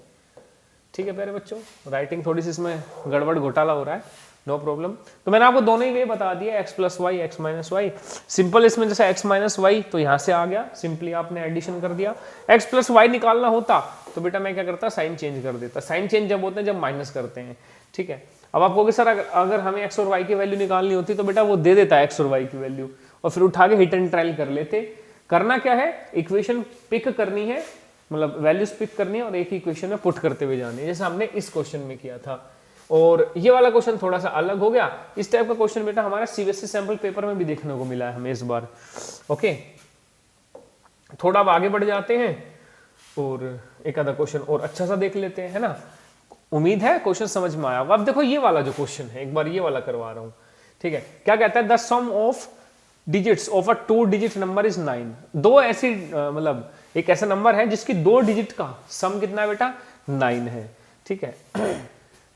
ठीक है प्यारे बच्चों। राइटिंग थोड़ी सी इसमें गड़बड़ घोटाला हो रहा है, नो प्रॉब्लम। तो मैंने आपको दोनों ही वे बता दिया, x plus Y, X minus Y. Simple इसमें जैसे x माइनस वाई तो यहाँ से आ गया, सिंपली आपने एडिशन कर दिया। x प्लस वाई निकालना होता तो बेटा मैं क्या करता, साइन चेंज कर देता। साइन चेंज जब होते हैं जब माइनस करते हैं, ठीक है। अब आप कहोगे सर अगर हमें x और y की वैल्यू निकालनी होती तो बेटा वो दे देता है x और y की वैल्यू, और फिर उठा के हिट एंड ट्रायल कर लेते। करना क्या है, इक्वेशन पिक करनी है, मतलब वैल्यूज पिक करनी है और एक ही इक्वेशन में पुट करते हुए जानी है, जैसे हमने इस क्वेश्चन में किया था। और ये वाला क्वेश्चन थोड़ा सा अलग हो गया। इस टाइप का क्वेश्चन बेटा हमारा सीबीएसई सैंपल पेपर में भी देखने को मिला है हमें इस बार। ओके, थोड़ा अब आगे बढ़ जाते हैं और एक आधा क्वेश्चन और अच्छा सा देख लेते हैं, है ना। उम्मीद है क्वेश्चन समझ में आया होगा। अब देखो ये वाला जो क्वेश्चन है, एक बार ये वाला करवा रहा हूं, ठीक है। क्या कहता है, the sum of digits of a 2 digit number is 9। दो ऐसी मतलब एक ऐसा नंबर है जिसकी 2 डिजिट का सम कितना है बेटा, 9 है, ठीक है।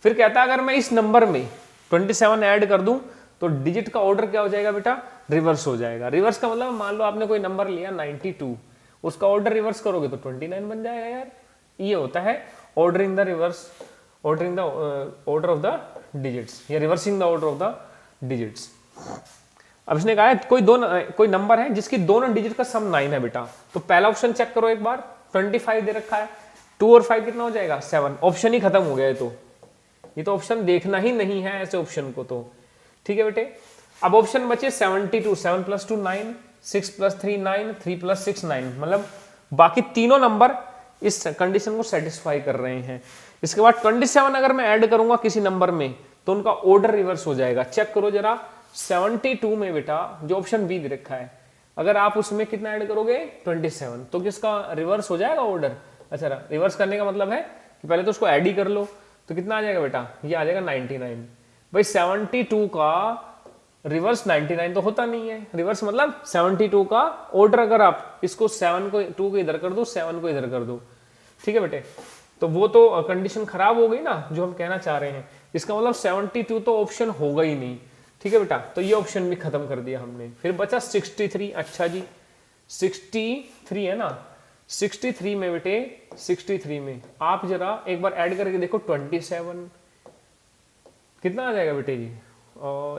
फिर कहता है अगर मैं इस नंबर में 27 ऐड कर दूं तो डिजिट का ऑर्डर क्या हो जाएगा बेटा, रिवर्स हो जाएगा। रिवर्स का मतलब मान लो आपने कोई नंबर लिया 92, उसका ऑर्डर रिवर्स करोगे तो 29 बन जाएगा यार। ये होता है ordering the reverse, ordering the order of the digits या reversing the order of the digits. अब इसने कहा है कोई नंबर है जिसकी दोनों डिजिट का सम 9 है बेटा, तो पहला ऑप्शन चेक करो एक बार, 25 दे रखा है, 2 और 5 कितना हो जाएगा, 7। ऑप्शन ही खत्म हो गया है, तो ये तो ऑप्शन देखना ही नहीं है ऐसे ऑप्शन को, तो ठीक है बेटे। अब ऑप्शन बचे 72, 7 प्लस 2 9, 6 प्लस 3 9, 3 प्लस 6 9, मतलब बाकी तीनों नंबर इस कंडीशन को सेटिस्फाई कर रहे हैं। इसके बाद 27 अगर मैं ऐड करूंगा किसी नंबर में तो उनका ऑर्डर रिवर्स हो जाएगा। चेक करो जरा 72 में बेटा जो ऑप्शन बी दे रखा है, अगर आप उसमें कितना ऐड करोगे 27, तो किसका रिवर्स हो जाएगा ऑर्डर। अच्छा, रिवर्स करने का मतलब है कि पहले तो उसको ऐड ही कर लो, तो कितना आ जाएगा बेटा, ये आ जाएगा 99। भाई 72 का रिवर्स 99 तो होता नहीं है, रिवर्स मतलब 72 का ऑर्डर अगर आप इसको 7 को 2 को इधर कर दो, 7 को इधर कर दो, ठीक है बेटे, तो वो तो कंडीशन खराब हो गई ना जो हम कहना चाह रहे हैं। इसका मतलब 72 तो ऑप्शन होगा ही नहीं, ठीक है बेटा, तो ये ऑप्शन भी खत्म कर दिया हमने। फिर बचा 63। अच्छा जी 63 है ना, 63 में बेटे 63 में आप जरा एक बार ऐड करके देखो 27 कितना आ जाएगा बेटे जी,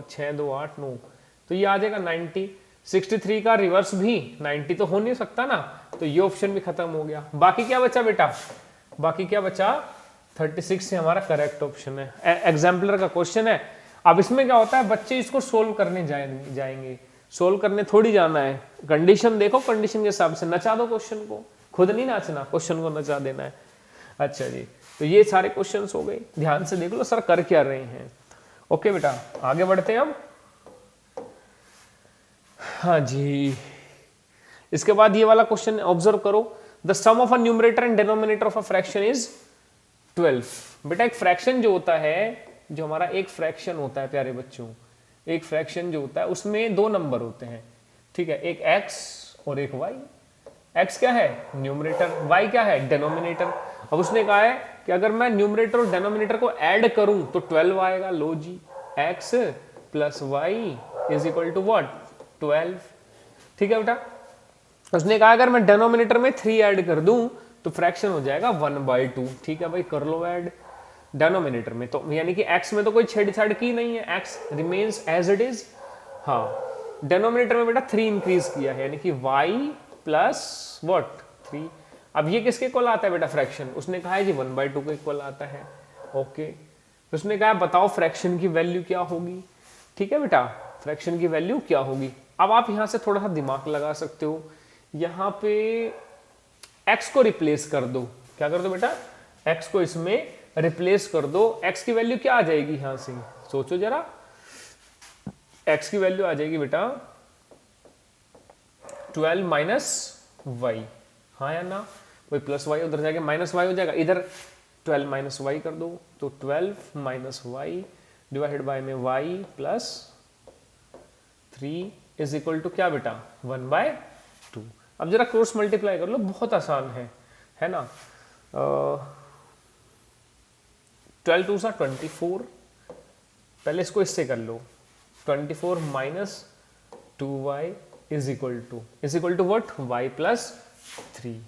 6 2 8 9, तो ये आ जाएगा 90। 63 का रिवर्स भी 90 तो हो नहीं सकता ना, तो ये ऑप्शन भी खत्म हो गया। बाकी क्या बचा बेटा, बाकी क्या बचा 36 से हमारा करेक्ट ऑप्शन है। एग्जाम्पलर का क्वेश्चन है। अब इसमें क्या होता है, बच्चे इसको सोल्व करने जाएंगे, सोल्व करने थोड़ी जाना है। कंडीशन देखो, कंडीशन के हिसाब से नचा दो क्वेश्चन को, खुद नहीं नाचना, क्वेश्चन को नचा देना है। अच्छा जी, तो ये सारे क्वेश्चंस हो गए, ध्यान से देख लो सर कर क्या रहे हैं। ओके बेटा, आगे बढ़ते हैं अब। हाँ जी, इसके बाद ये वाला क्वेश्चन ऑब्जर्व करो, the sum of a numerator and denominator of a fraction is 12। बेटा एक फ्रैक्शन जो होता है, जो हमारा एक फ्रैक्शन होता है प्यारे बच्चों, एक फ्रैक्शन जो होता है उसमें 2 नंबर होते हैं, ठीक है, एक x और एक y। x क्या है, न्यूमरेटर, y क्या है, डिनोमिनेटर। अब उसने कहा है कि अगर मैं न्यूमरेटर और डिनोमिनेटर को ऐड करूं तो 12 आएगा। लो जी, x plus Y is equal to what, 12, ठीक है बेटा। उसने कहा अगर मैं डिनोमिनेटर में 3 ऐड कर दूं तो फ्रैक्शन हो जाएगा 1/2, ठीक है भाई, कर लो ऐड डिनोमिनेटर में, तो यानी कि x में तो कोई छेड़छाड़ की नहीं है, x remains as it is. हाँ, डिनोमिनेटर में बेटा 3 इंक्रीज किया है, यानी कि y प्लस व्हाट 3। अब ये किसके इक्वल आता है बेटा, फ्रैक्शन। उसने कहा है जी 1/2 के इक्वल आता है। ओके, उसने कहा बताओ फ्रैक्शन की वैल्यू क्या होगी। ठीक है बेटा, फ्रैक्शन की वैल्यू क्या होगी। अब आप यहां से थोड़ा सा दिमाग लगा सकते हो, यहां पे x को रिप्लेस कर दो। क्या कर दो बेटा, x को इसमें रिप्लेस कर दो। x की वैल्यू क्या आ जाएगी यहां से, सोचो जरा। x की वैल्यू आ जाएगी बेटा 12 माइनस वाई, हाँ या ना, वही प्लस वाई उधर जाके माइनस वाई हो जाएगा, इधर 12 माइनस वाई कर दो, तो 12 माइनस वाई डिवाइडेड बाय में y plus 3 is equal to क्या बेटा 1/2। अब जरा क्रॉस मल्टीप्लाई कर लो, बहुत आसान है ना। 12 टू सा 24, पहले इसको इससे कर लो, 24 minus 2y is equal to what, y plus 3,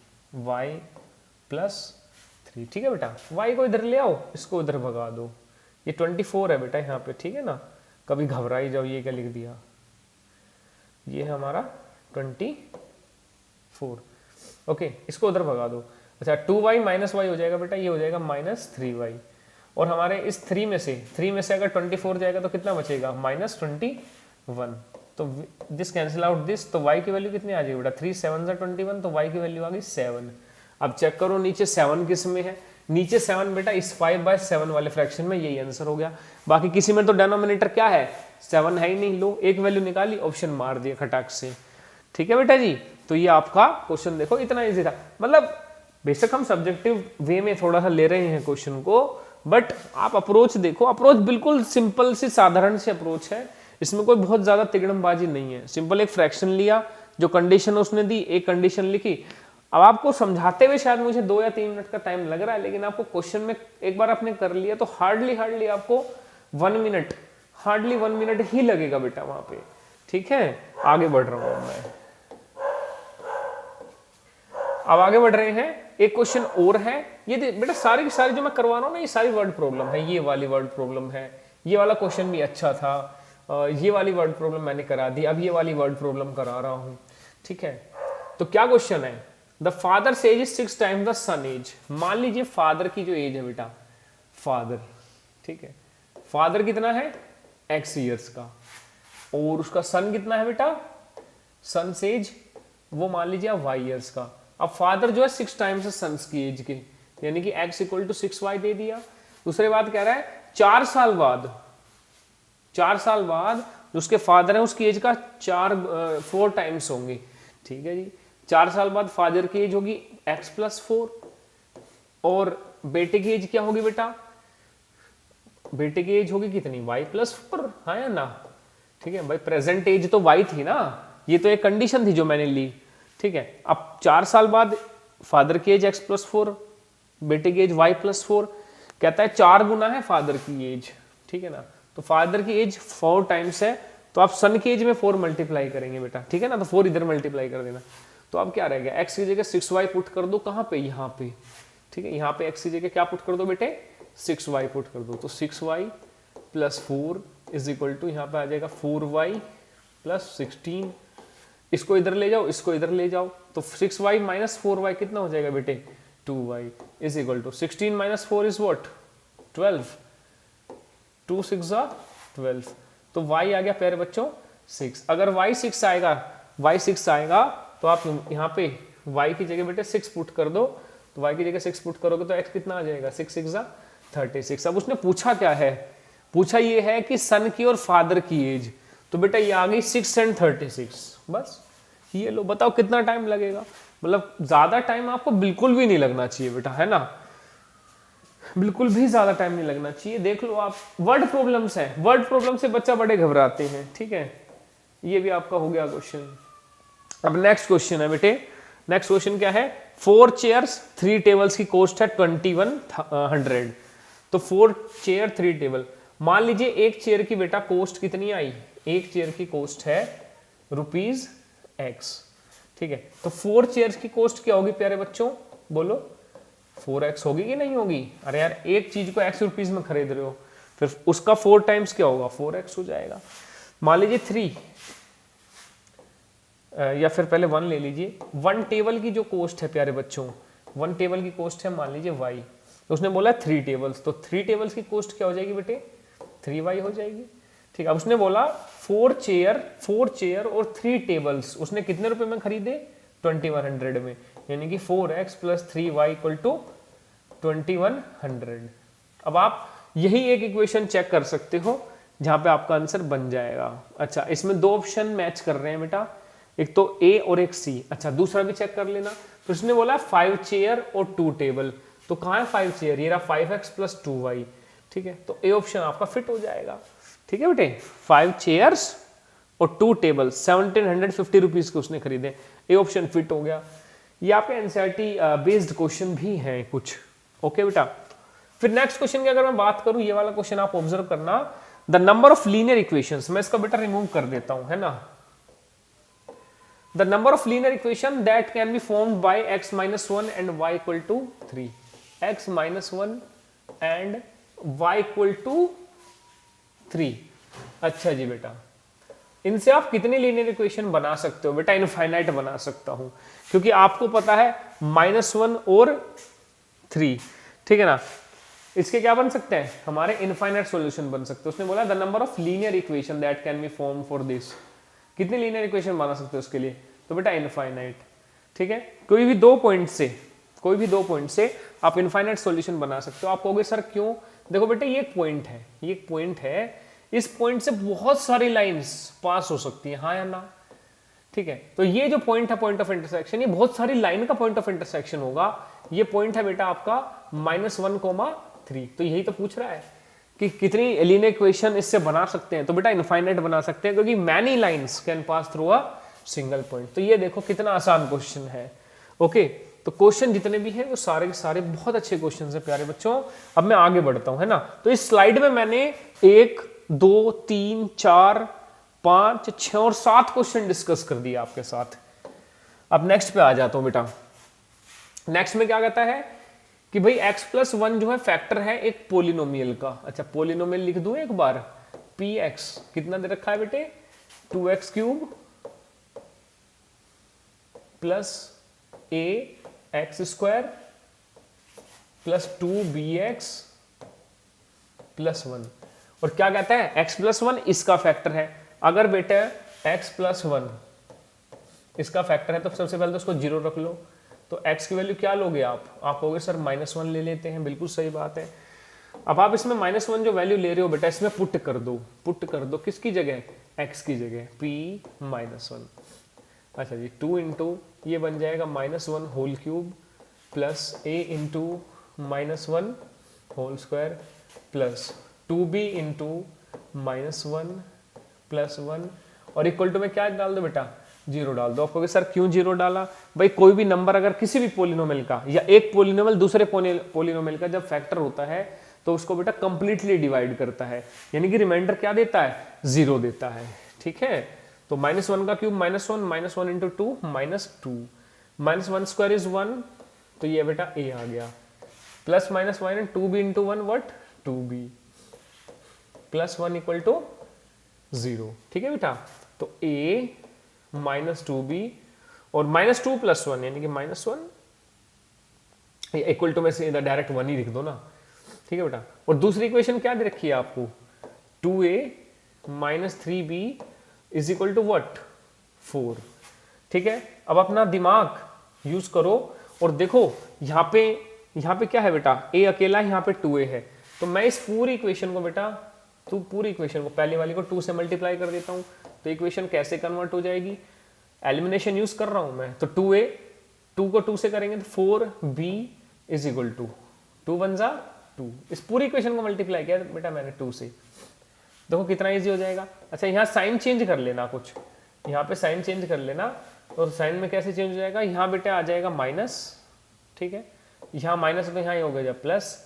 y plus 3। ठीक है बेटा, y को इधर ले आओ, इसको इधर भगा दो, ये 24 है बेटा यहाँ पे, ठीक है ना, कभी घबराई जाओ, ये क्या लिख दिया, ये है हमारा 24। ओके, इसको उधर भगा दो। अच्छा 2y माइनस वाई हो जाएगा बेटा, ये हो जाएगा माइनस 3y, और हमारे इस 3 में से अगर 24 जाएगा तो कितना बचेगा, माइनस 21। तो दिस कैंसिल आउट दिस, तो y की वैल्यू कितनी आ जाएगी बेटा, 3 7 जा 21, तो y की वैल्यू आ गई 7। अब चेक करो नीचे 7 किस में है, नीचे 7 बेटा इस 5/7 वाले फ्रैक्शन में, यही आंसर हो गया। बाकी किसी में तो डिनोमिनेटर क्या है, 7 है ही नहीं, लो एक वैल्यू निकाली, ऑप्शन मार दिया खटाक से। ठीक है बेटा जी, तो ये आपका क्वेश्चन देखो इतना इजी था। मतलब बेशक हम सब्जेक्टिव वे में थोड़ा सा ले रहे हैं क्वेश्चन को, बट आप अप्रोच देखो, अप्रोच बिल्कुल सिंपल सी साधारण सी अप्रोच है, इसमें कोई बहुत ज्यादा तिगड़मबाजी नहीं है। सिंपल एक फ्रैक्शन लिया, जो कंडीशन उसने दी, एक कंडीशन लिखी। अब आपको समझाते हुए शायद मुझे 2 या 3 मिनट का टाइम लग रहा है, लेकिन आपको क्वेश्चन में एक बार आपने कर लिया तो हार्डली आपको 1 मिनट ही लगेगा बेटा वहां पे। ठीक है, आगे बढ़ रहा हूं मैं, अब आगे बढ़ रहे हैं। एक क्वेश्चन और है, ये बेटा सारी की सारी जो मैं करवा रहा हूं ना, ये सारी वर्ड प्रॉब्लम है, ये वाली वर्ड प्रॉब्लम है, ये वाला क्वेश्चन भी अच्छा था, ये वाली वर्ड प्रॉब्लम मैंने करा दी, अब ये वाली वर्ड प्रॉब्लम करा रहा हूं। ठीक है, तो क्या क्वेश्चन है, the father age is 6 times the son age. मान लीजिए फादर की जो एज है बेटा, फादर, ठीक है, फादर कितना है x ईयर्स का, और उसका सन कितना है बेटा, सन एज वो मान लीजिए आप y ईयर्स का। अब फादर जो है 6 टाइम्स सन्स की एज के, यानी कि x इक्वल टू 6y दे दिया। दूसरी बात कह रहा है 4 साल बाद उसके फादर है, उसकी एज का 4 टाइम्स होंगे। ठीक है जी, 4 साल बाद फादर की एज होगी x प्लस 4, और बेटे की एज क्या होगी बेटा, बेटे की एज होगी कितनी, y प्लस 4, हाँ या ना। ठीक है भाई, प्रेजेंट एज तो y थी ना, ये तो एक कंडीशन थी जो मैंने ली। ठीक है, अब 4 साल बाद फादर की एज x प्लस 4, बेटे की एज y प्लस 4, कहता है 4 गुना है फादर की एज। ठीक है ना, तो फादर की एज 4 टाइम्स है, तो आप सन की एज में 4 मल्टीप्लाई करेंगे बेटा। ठीक है ना, तो 4 इधर मल्टीप्लाई कर देना, तो अब क्या रहेगा, x की जगह 6y पुट कर दो, कहां पे, यहाँ पे। ठीक है, यहाँ पे x की जगह क्या पुट कर दो बेटे, 6y पुट कर दो, तो 6y plus 4 is equal to, यहाँ पे आ जाएगा 4y प्लस 16। इसको इधर ले जाओ, इसको इधर ले जाओ, तो 6y माइनस 4y कितना हो जाएगा बेटे, 2y is equal to 16 minus 4 is what, 12, 2 6 12, तो y आ गया प्यारे बच्चों 6। अगर y 6 आएगा तो आप यहाँ पे y की जगह बेटे 6 पुट कर दो, तो y की जगह 6 पुट करोगे तो x कितना आ जाएगा, 6 6 36। अब उसने पूछा क्या है, पूछा ये है कि सन की और फादर की एज, तो बेटा ये आ गई 6 and 36, बस ये लो। बताओ कितना टाइम लगेगा, मतलब ज्यादा टाइम आपको बिल्कुल भी नहीं लगना चाहिए बेटा, है ना, बिल्कुल भी ज्यादा टाइम नहीं लगना चाहिए। देख लो आप, वर्ड प्रॉब्लम्स है, वर्ड प्रॉब्लम से बच्चा बड़े घबराते हैं। ठीक है, ये भी आपका हो गया क्वेश्चन। अब नेक्स्ट क्वेश्चन है बेटे, नेक्स्ट क्वेश्चन क्या है, 4 चेयर्स 3 टेबल्स की कॉस्ट है 2100। तो 4 चेयर 3 टेबल, मान लीजिए एक चेयर की बेटा कॉस्ट कितनी आई, एक चेयर की कॉस्ट है ₹x। ठीक है, तो 4 चेयर्स की कॉस्ट क्या होगी प्यारे बच्चों, बोलो 4x होगी कि नहीं होगी। अरे यार एक चीज को x रुपीज में खरीद रहे हो, फिर उसका 4 टाइम्स क्या होगा, 4x हो जाएगा। मान लीजिए 3 या फिर पहले 1 ले लीजिए, 1 टेबल की जो कॉस्ट है प्यारे बच्चों, 1 टेबल की कॉस्ट है मान लीजिए y, तो उसने बोला 3 टेबल्स, तो 3 टेबल्स की कॉस्ट क्या हो जाएगी बेटे, 3y हो जाएगी। ठीक है। अब उसने बोला 4 चेयर और 3 टेबल्स उसने कितने रुपए में खरीदे, 2100 में, यानी कि 4x + 3y = 2100। अब आप यही एक इक्वेशन चेक कर सकते हो जहां पे आपका आंसर बन जाएगा। अच्छा, इसमें 2 ऑप्शन मैच कर रहे हैं बेटा, एक तो ए और एक सी। अच्छा, दूसरा भी चेक कर लेना। तो उसने बोला 5 चेयर और 2 टेबल, तो कहाँ है 5 चेयर, ये रहा 5x + 2y। ठीक है, तो ए ऑप्शन आपका फिट हो जाएगा। ठीक है बेटे, 5 चेयर्स और 2 टेबल 1750 रुपीज के उसने खरीदे, ए ऑप्शन फिट हो गया। ये आपके एनसीईआरटी बेस्ड क्वेश्चन भी हैं कुछ। ओके बेटा, फिर नेक्स्ट क्वेश्चन की अगर मैं बात करूं, ये वाला क्वेश्चन आप ऑब्जर्व करना, the number of linear equations, मैं इसका बेटा रिमूव कर देता हूं, है ना। The number of linear equation that can be formed by x - 1 and y = 3, x - 1 and y = 3। अच्छा जी बेटा, इनसे आप कितनी लीनियर इक्वेशन बना सकते हो बेटा, इनफाइनाइट बना सकता हूं, क्योंकि आपको पता है -1 और 3, ठीक है ना। इसके क्या बन सकते हैं, हमारे इनफाइनाइट सॉल्यूशन बन सकते हैं। उसने बोला the number of linear equation that can be form for this, कितनी लीनियर इक्वेशन बना सकते हो उसके लिए, तो बेटा इनफाइनाइट। ठीक है, कोई भी दो पॉइंट से आप इनफाइनाइट सॉल्यूशन बना सकते हो। आप कहोगे सर क्यों, देखो बेटा ये एक पॉइंट है, इस पॉइंट से बहुत सारी लाइंस पास हो सकती है, हाँ या ना। ठीक है, तो ये जो पॉइंट है पॉइंट ऑफ इंटरसेक्शन, ये बहुत सारी लाइन का पॉइंट ऑफ इंटरसेक्शन होगा। ये पॉइंट है बेटा आपका -1,3, तो यही तो पूछ रहा है कि कितनी लीनियर इक्वेशन इससे बना सकते हैं, तो बेटा इनफाइनाइट बना सकते हैं, क्योंकि many lines can pass through a single point. तो ये देखो कितना आसान क्वेश्चन है। ओके, तो क्वेश्चन जितने भी हैं वो सारे के सारे बहुत अच्छे क्वेश्चन हैं प्यारे बच्चों। अब मैं आगे बढ़ता हूं, है ना। तो इस स्लाइड में मैंने 1 2 3 4 5 6 और 7 क्वेश्चन डिस्कस कर दिए आपके साथ। अब नेक्स्ट पे आ जाता हूं बेटा। नेक्स्ट में क्या कहता है कि भाई x + 1 जो है फैक्टर है एक पोलिनोमियल का। अच्छा, पोलिनोमियल लिख दूं एक बार, px कितना दे रखा है बेटे, 2x³ + ax² + 2bx + 1। और क्या कहता है, x + 1 इसका फैक्टर है। अगर बेटा x + 1 इसका फैक्टर है तो सबसे पहले तो उसको 0 रख लो। तो x की वैल्यू क्या लोगे आप कहोगे सर -1 ले लेते हैं, बिल्कुल सही बात है। अब आप इसमें -1 जो वैल्यू ले रहे हो बेटा, इसमें पुट कर दो किसकी जगह, x की जगह, p-1। अच्छा जी, 2 इंटू ये बन जाएगा -1 whole cube plus a into -1 whole square plus 2b into -1 + 1 और इक्वल टू में क्या डाल दो बेटा, 0 डाल दो। आप कहोगे सर क्यों 0 डाला, भाई कोई भी नंबर अगर किसी भी पोलिनोमियल का या एक पोलिनोमियल दूसरे पोलिनोमियल का जब फैक्टर होता है तो उसको बेटा कंप्लीटली डिवाइड करता है, यानी कि रिमाइंडर क्या देता है, 0 देता है। ठीक है, तो -1 का क्यूब -1 -1 इंटू 2 -2 -1² = 1, तो ये बेटा a आ गया, plus -1 2b into 1 what 2b + 1 = 0। ठीक है बेटा, तो a -2b और -2 + 1 यानी कि -1 इक्वल टू में से डायरेक्ट 1 ही लिख दो ना। ठीक है बेटा, और दूसरी इक्वेशन क्या दे रखी है आपको, 2a - 3b = what 4। ठीक है, अब अपना दिमाग यूज करो और देखो यहाँ पे क्या है बेटा, a अकेला, यहाँ पे 2a है। तो मैं इस पूरी इक्वेशन को बेटा, पूरी इक्वेशन को पहले वाली को 2 से मल्टीप्लाई कर देता हूँ, तो इक्वेशन कैसे कन्वर्ट हो जाएगी, एलिमिनेशन यूज कर रहा हूं मैं। तो 2a 2 को 2 से करेंगे तो 4b = 2 वन जा 2। इस पूरी इक्वेशन को मल्टीप्लाई किया बेटा मैंने 2 से, देखो कितना इजी हो जाएगा। अच्छा, यहाँ साइन चेंज कर लेना, कुछ यहाँ पे साइन चेंज कर लेना, और साइन में कैसे चेंज हो जाएगा, यहाँ बेटा आ जाएगा माइनस। ठीक है, यहाँ माइनस है तो यहाँ ये हो गया प्लस,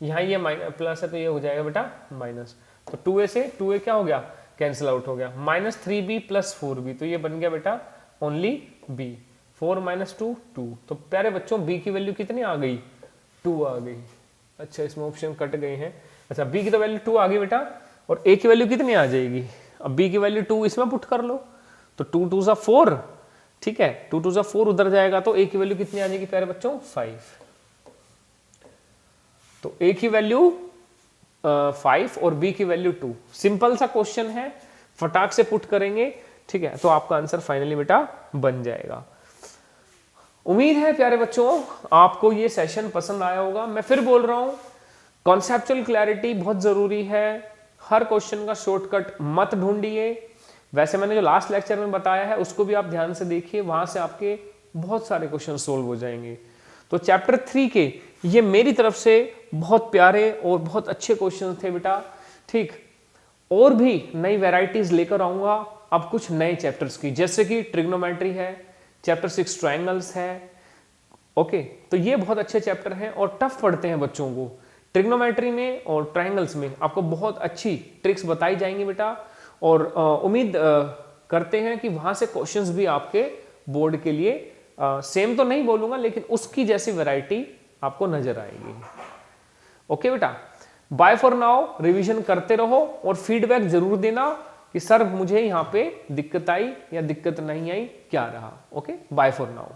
यहाँ ये प्लस है तो ये हो जाएगा बेटा माइनस। तो 2a से 2a क्या हो गया, कैंसिल आउट हो गया, -3b + 4b, तो ये बन गया बेटा ओनली b। 4 - 2 2। तो प्यारे बच्चों b की वैल्यू कितनी आ गई, 2 आ गई। अच्छा, इसमें ऑप्शन कट गए हैं। अच्छा, b की तो वैल्यू 2 आ गई बेटा, और a की वैल्यू कितनी आ जाएगी, अब b की वैल्यू 2 इसमें पुट कर लो, तो 2 2 = 4। ठीक है, 2 2 = 4 उधर जाएगा, तो a की वैल्यू कितनी आ जाएगी प्यारे बच्चों, 5। तो a की वैल्यू 5 और b की वैल्यू 2। सिंपल सा क्वेश्चन है, फटाक से पुट करेंगे, ठीक है, तो आपका आंसर फाइनली बेटा बन जाएगा। उम्मीद है प्यारे बच्चों आपको ये सेशन पसंद आया होगा। मैं फिर बोल रहा हूं, कॉन्सेप्चुअल क्लैरिटी बहुत जरूरी है, हर क्वेश्चन का शॉर्टकट मत ढूंढिए। वैसे मैंने जो लास्ट लेक्चर में बताया है उसको भी आप ध्यान से देखिए, वहां से आपके बहुत सारे क्वेश्चन सोल्व हो जाएंगे। तो चैप्टर 3 के ये मेरी तरफ से बहुत प्यारे और बहुत अच्छे क्वेश्चन थे बेटा, ठीक। और भी नई वैरायटीज लेकर आऊंगा अब कुछ नए चैप्टर्स की, जैसे कि ट्रिग्नोमेट्री है, चैप्टर 6 ट्रायंगल्स है। ओके, तो ये बहुत अच्छे चैप्टर हैं और टफ पढ़ते हैं बच्चों को। ट्रिग्नोमेट्री में और ट्रायंगल्स में आपको बहुत अच्छी ट्रिक्स बताई जाएंगी बेटा, और उम्मीद करते हैं कि वहां से क्वेश्चंस भी आपके बोर्ड के लिए सेम तो नहीं बोलूंगा लेकिन उसकी जैसी वैरायटी आपको नजर आएगी। ओके बेटा, बाय फॉर नाउ, रिवीजन करते रहो और फीडबैक जरूर देना कि सर मुझे यहाँ पे दिक्कत आई या दिक्कत नहीं आई, क्या रहा। Okay, bye for now.